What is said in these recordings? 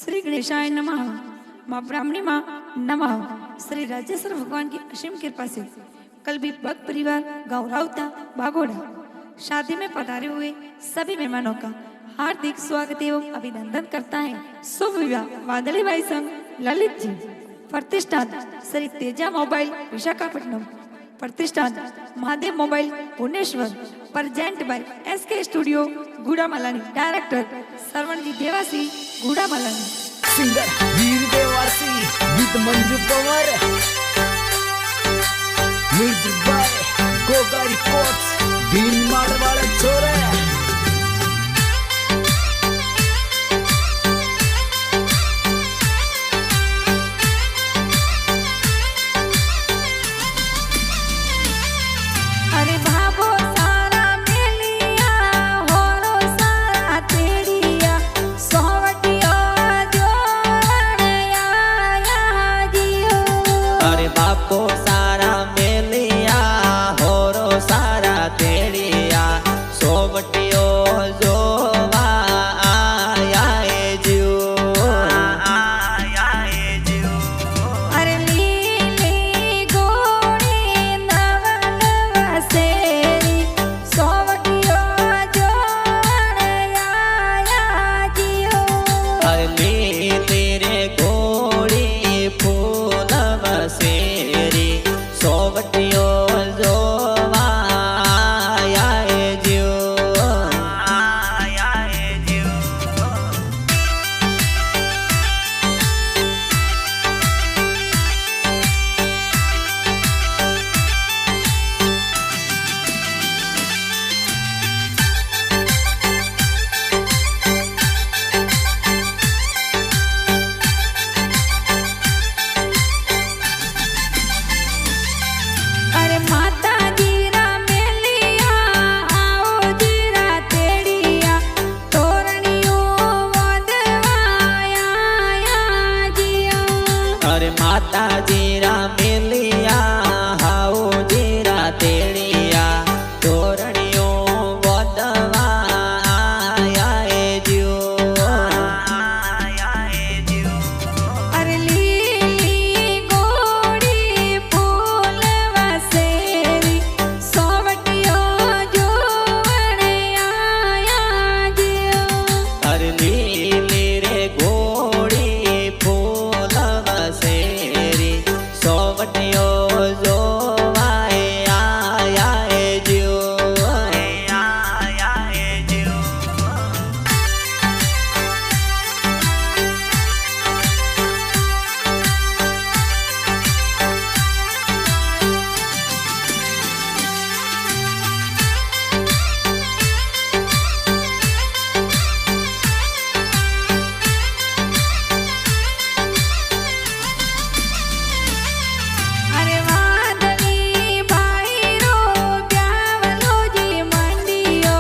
श्री गणेशाय नमः। माँ ब्राह्मणी माँ नमः। श्री राजेश्वर भगवान की असीम कृपा से कल भी भक्त परिवार गाँव राउता बागोड़ा शादी में पधारे हुए सभी मेहमानों का हार्दिक स्वागत एवं अभिनंदन करता है। शुभ विवाह वादली भाई संग ललित जी। प्रतिष्ठान Shri Teja mobile Visakhapatnam. Pratishthan Mahadev mobile Bhubaneswar. Present by SK studio Gudamalani. Director Shravan ji Dewasi Gudamalani. Singer Veer Dewasi with Manju Pawar. Music by Goga records Deen Marwad छोरे। माता जीरा मिलिया हाउ जीरा तेड़िया तोरणियों बदवा आया जियो। अरे लीली गोड़ी फूल वसेरी सोवटियो जोवण आया जियो। अरे लीली रे गोड़ी फूल वसेरी सोवटियो जोवाए आया जियो। अरे वादली भाई रो ब्यावलो जी मंडियो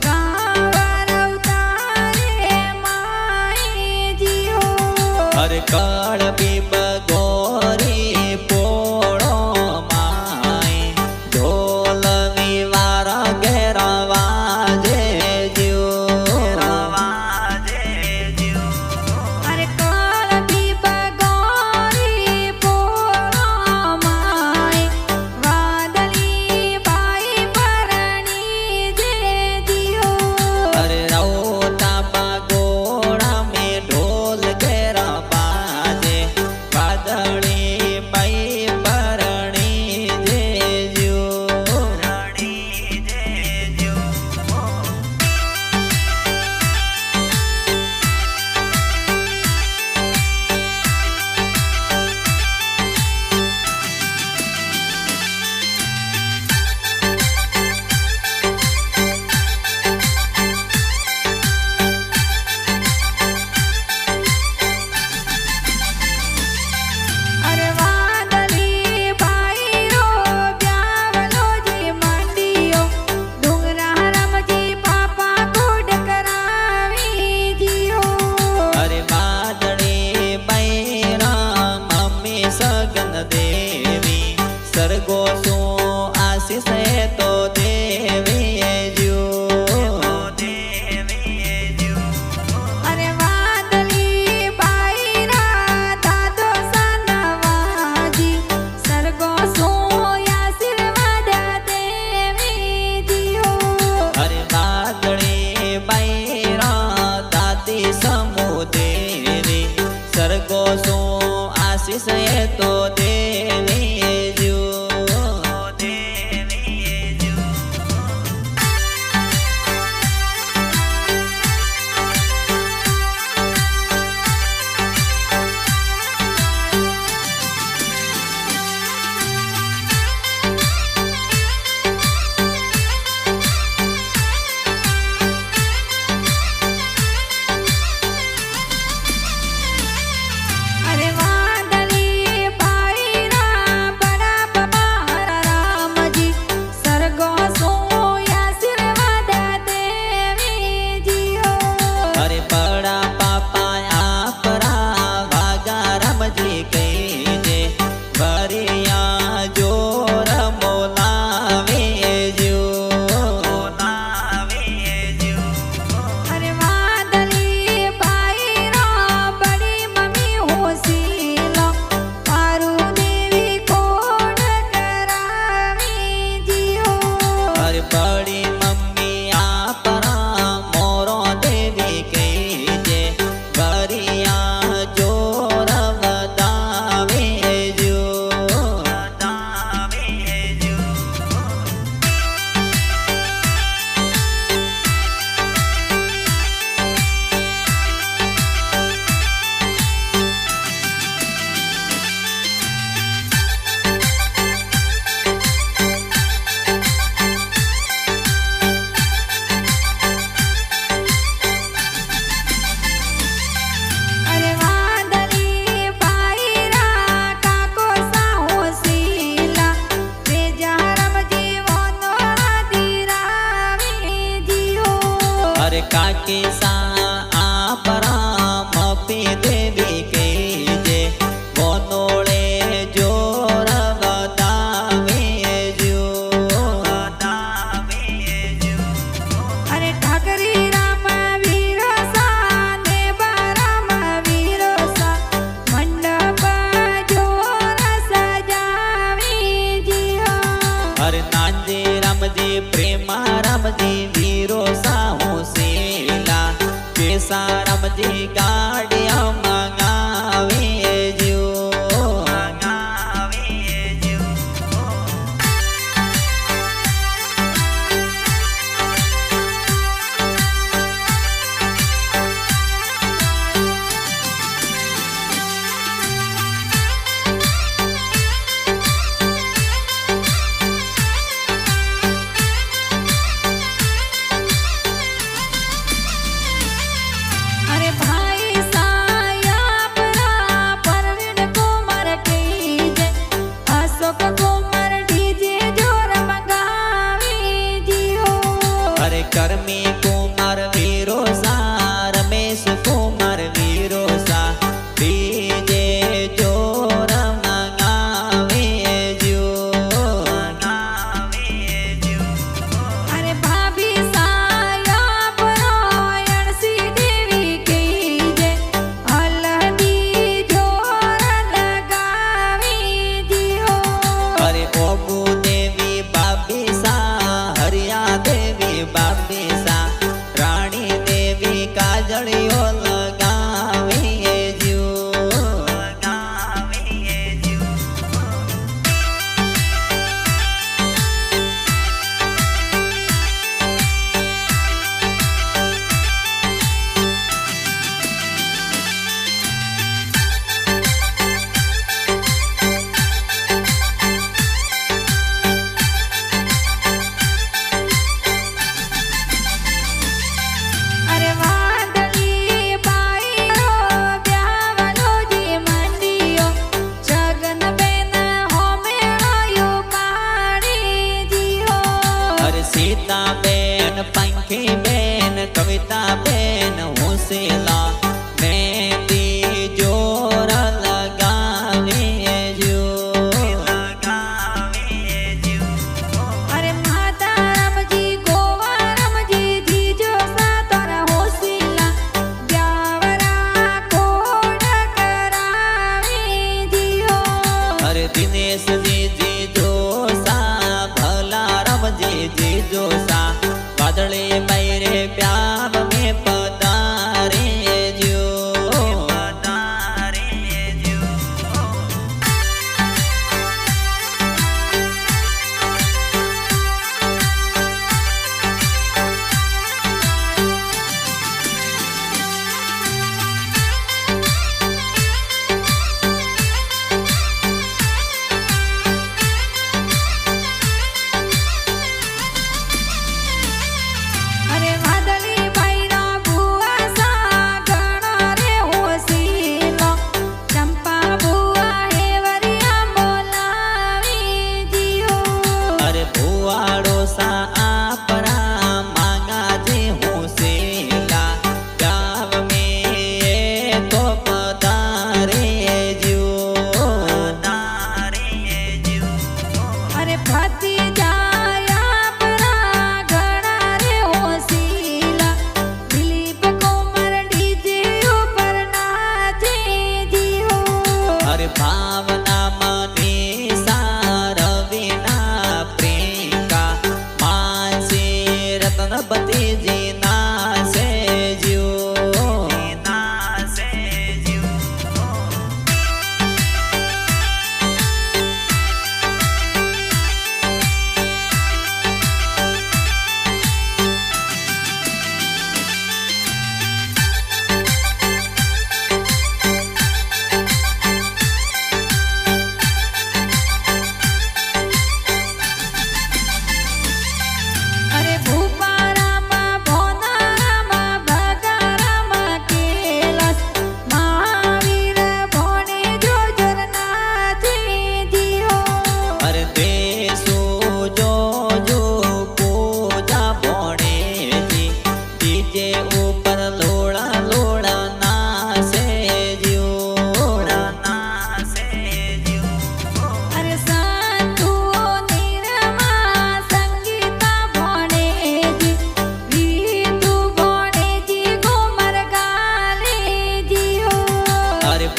गाँव रवतारे माई जियो। अरे काल बीब गोरी पोड़ो माई ढोल निवारा घेरा वाजे जियो। अरे काल भी बगोरी पोरो माई वादली भाई परणी जे जियो। अरे रौता बागोड़ा में ढोल घेरा बाजे તો દેવી જો अरे वादली पाईरा बड़ा बबार राम जी सरगो सोया आशीर्वाद देवी जी हो अरे बड़ा पापा आपरा वागा रमजी कही जे भरिया जोर मोलावे जो अरे वादली पाईरा बड़ी मम्मी होशीला पारू देवी कोड करावी जी हो अरे बड़ी मम्मी आपरा मोरो देवी कही जे भरिया जोर बतावे जो अरे वादली पाईरा काको सा होशीला तेजा रमजी वनो दिरावी जी हो अरे काकी सा आपरा मपी देवी कही जे बोनोळे जोर बतावे जो अरे ठाकरी राम वीर सा देव राम वीर सा मंडप जोर सजावी जी हो अरे नांजे रामजी प्रेमा रामजी वीरो साहू सेला केसा रामजी गाड़िया मंगावे जो अरे भाई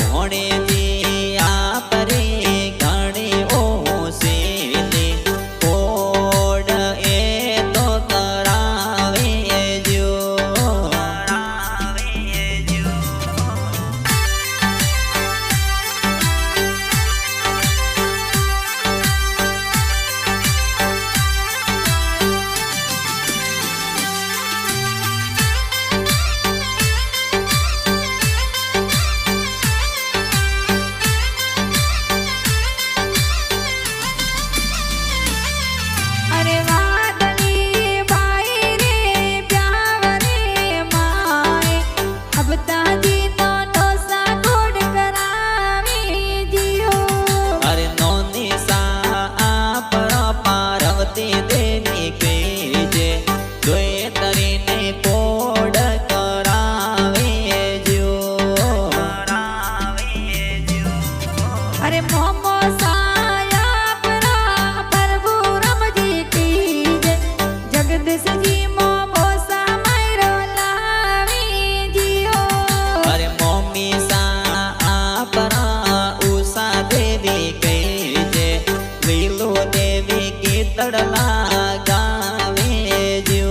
भोणे जी आप रे घणे ओसे ले कोड ए तो करावे जो अरे वादली भाई रे प्याव रे माए अब ताजी नो डोसा गुड़ करावी जियो अरे नोनी सा आप पार्वती देवी के जे द्वे तरीने कोड करावे जो अरे मोमो साया परा प्रभु राम जी की जय जगदीश जी मोमो सा मायरो लावी जियो अरे मम्मी सा आप उषा देवी के जे लीलो देवी की तड़ला गावे जो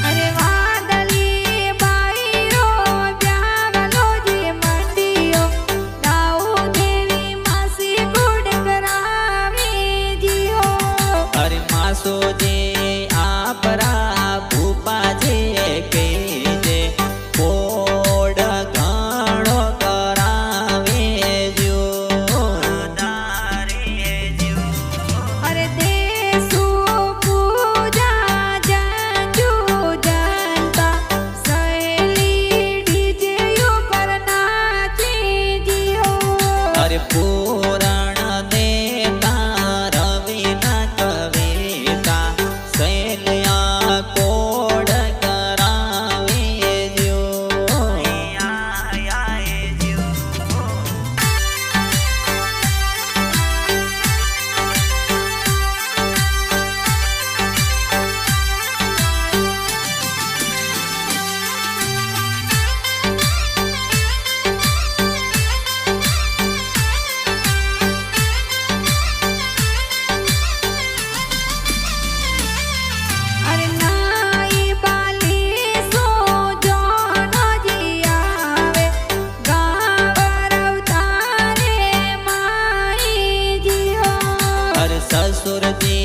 अरे वादली बाई रो ब्यावलो जी मंडियो राऊ देवी मासी गुड़ करावी जियो अरे मासो जे आपरा भूपा जे के जे कोड घणो करावे जो अरे देसु पूजा जंजू जनता सहेली डीजे ऊपर नाची जियो अरे पुराण देता रविना कविता सैल्या कोड करावे जो अरे नाई बाली सो जोनो जी आवे गावर अवतारे माई जियो अरे ससुर जी